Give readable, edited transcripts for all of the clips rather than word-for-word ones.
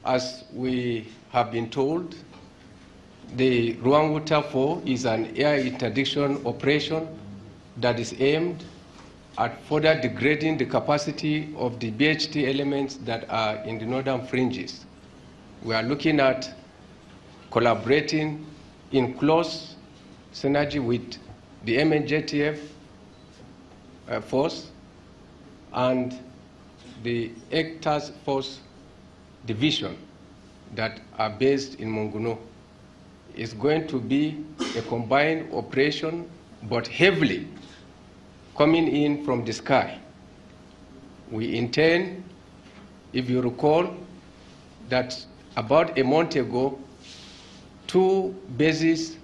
As we have been told, the Ruangwuta 4 is an air interdiction operation that is aimed at further degrading the capacity of the BHT elements that are in the northern fringes. We are looking at collaborating in close synergy with the MNJTF force and the Egg Task Force division that are based in Monguno. It's going to be a combined operation, but heavily coming in from the sky. We intend, if you recall, that about a month ago, 2 bases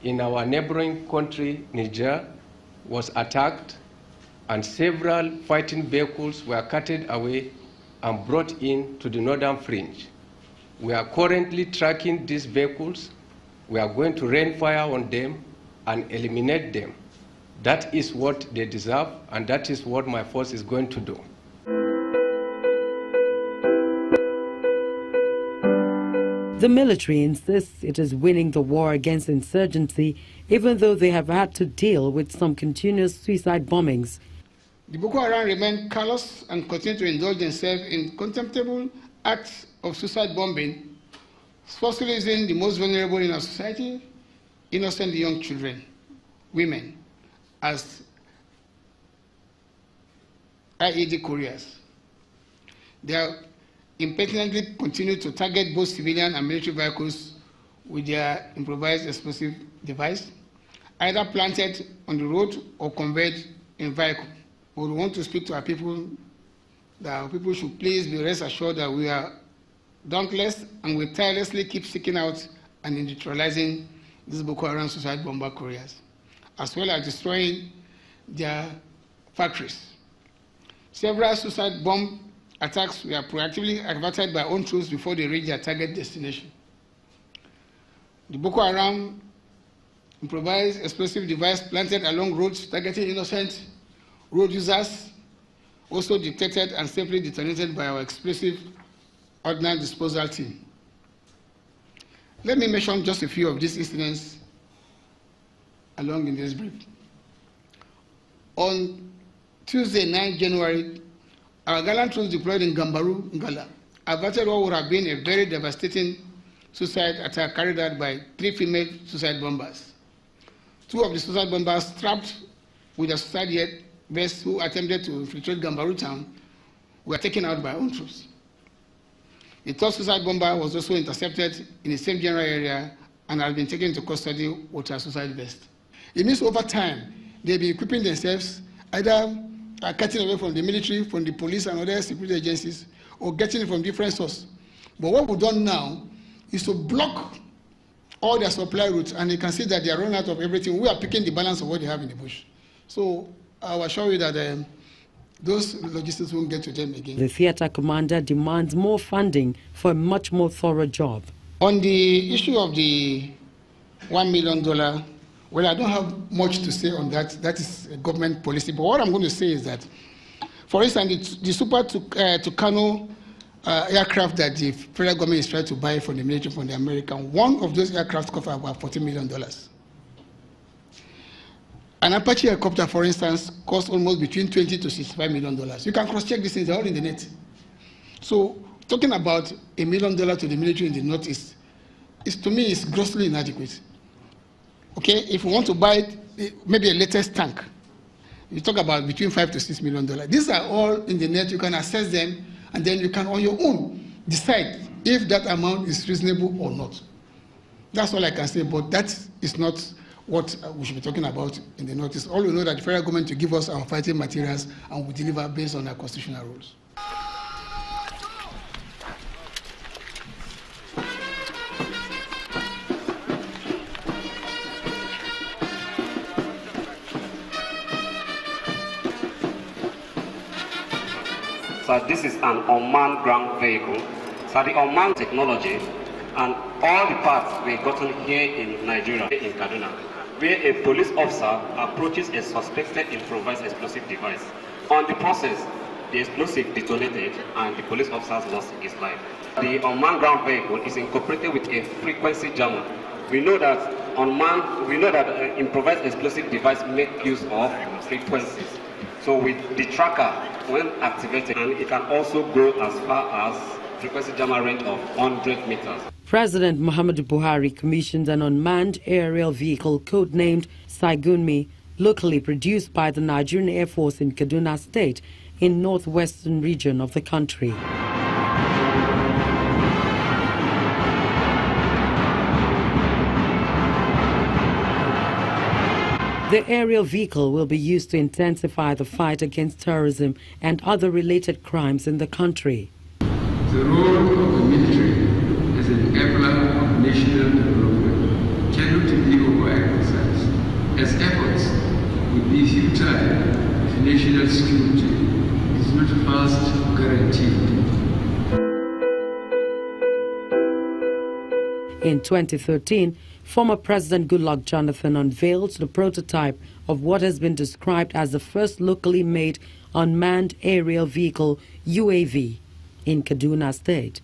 in our neighboring country, Niger, was attacked, and several fighting vehicles were carted away and brought in to the northern fringe. We are currently tracking these vehicles. We are going to rain fire on them and eliminate them. That is what they deserve, and that is what my force is going to do. The military insists it is winning the war against insurgency, even though they have had to deal with some continuous suicide bombings. The Boko Haram remain callous and continue to indulge themselves in contemptible acts of suicide bombing, forcefully using the most vulnerable in our society, innocent young children, women, as IED couriers. They are impatiently continue to target both civilian and military vehicles with their improvised explosive device, either planted on the road or conveyed in vehicle. We want to speak to our people that our people should please be rest assured that we are dauntless and we tirelessly keep seeking out and neutralizing these Boko Haram suicide bomber couriers, as well as destroying their factories. Several suicide bomb attacks were proactively averted by own troops before they reach their target destination. The Boko Haram improvised explosive device planted along roads targeting innocent road users, also detected and safely detonated by our explosive ordnance disposal team. Let me mention just a few of these incidents along in this brief. On Tuesday, 9 January, our gallant troops deployed in Gambaru, Ngala, averted what would have been a very devastating suicide attack carried out by 3 female suicide bombers. 2 of the suicide bombers trapped with a suicide vests who attempted to infiltrate Gambaru town were taken out by own troops. The 3rd suicide bomber was also intercepted in the same general area and has been taken into custody with a suicide vest. It means over time, they'll be equipping themselves, either cutting away from the military, from the police and other security agencies, or getting it from different sources. But what we've done now is to block all their supply routes, and you can see that they are running out of everything. We are picking the balance of what they have in the bush. So I will assure you that those logistics won't get to them again. The theater commander demands more funding for a much more thorough job. On the issue of the $1 million, well, I don't have much to say on that. That is a government policy. But what I'm going to say is that, for instance, the Super Tucano aircraft that the federal government is trying to buy from the military, from the American, one of those aircraft costs about $40 million. An Apache helicopter, for instance, costs almost between $20 to $65 million. You can cross-check these things, they're all in the net. So talking about $1 million to the military in the Northeast, to me, is grossly inadequate. Okay, if we want to buy maybe a latest tank, you talk about between $5 to $6 million. These are all in the net. You can assess them, and then you can, on your own, decide if that amount is reasonable or not. That's all I can say, but that is not what we should be talking about in the Northeast. All we know that the federal government to give us our fighting materials and we deliver based on our constitutional rules. So this is an unmanned ground vehicle. So the unmanned technology and all the parts were gotten here in Nigeria, in Kaduna, where a police officer approaches a suspected improvised explosive device. On the process, the explosive detonated and the police officers lost his life. The unmanned ground vehicle is incorporated with a frequency jammer. We know that improvised explosive device make use of frequencies. So with the tracker, when activated, and it can also go as far as frequency jammer range of 100 meters. President Muhammadu Buhari commissioned an unmanned aerial vehicle codenamed Saigunmi, locally produced by the Nigerian Air Force in Kaduna State, in northwestern region of the country. The aerial vehicle will be used to intensify the fight against terrorism and other related crimes in the country. The role of the military as an enabler of national development cannot be overemphasized, as efforts would be futile if national security is not first guaranteed. In 2013, former President Goodluck Jonathan unveiled the prototype of what has been described as the first locally made unmanned aerial vehicle UAV in Kaduna State.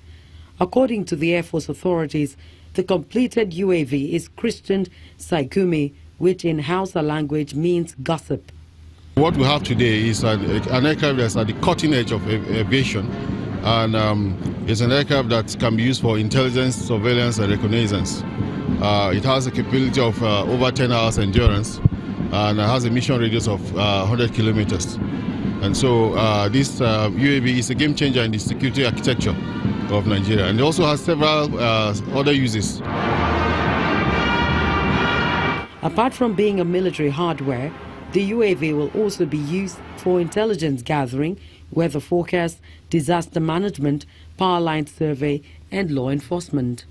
According to the Air Force authorities, the completed UAV is christened Saikumi, which in Hausa language means gossip. What we have today is an aircraft that's at the cutting edge of aviation, and it's an aircraft that can be used for intelligence, surveillance, and reconnaissance. It has a capability of over 10 hours endurance, and has a mission radius of 100 kilometers. And so this UAV is a game changer in the security architecture of Nigeria, and it also has several other uses. Apart from being a military hardware, the UAV will also be used for intelligence gathering, weather forecast, disaster management, power line survey, and law enforcement.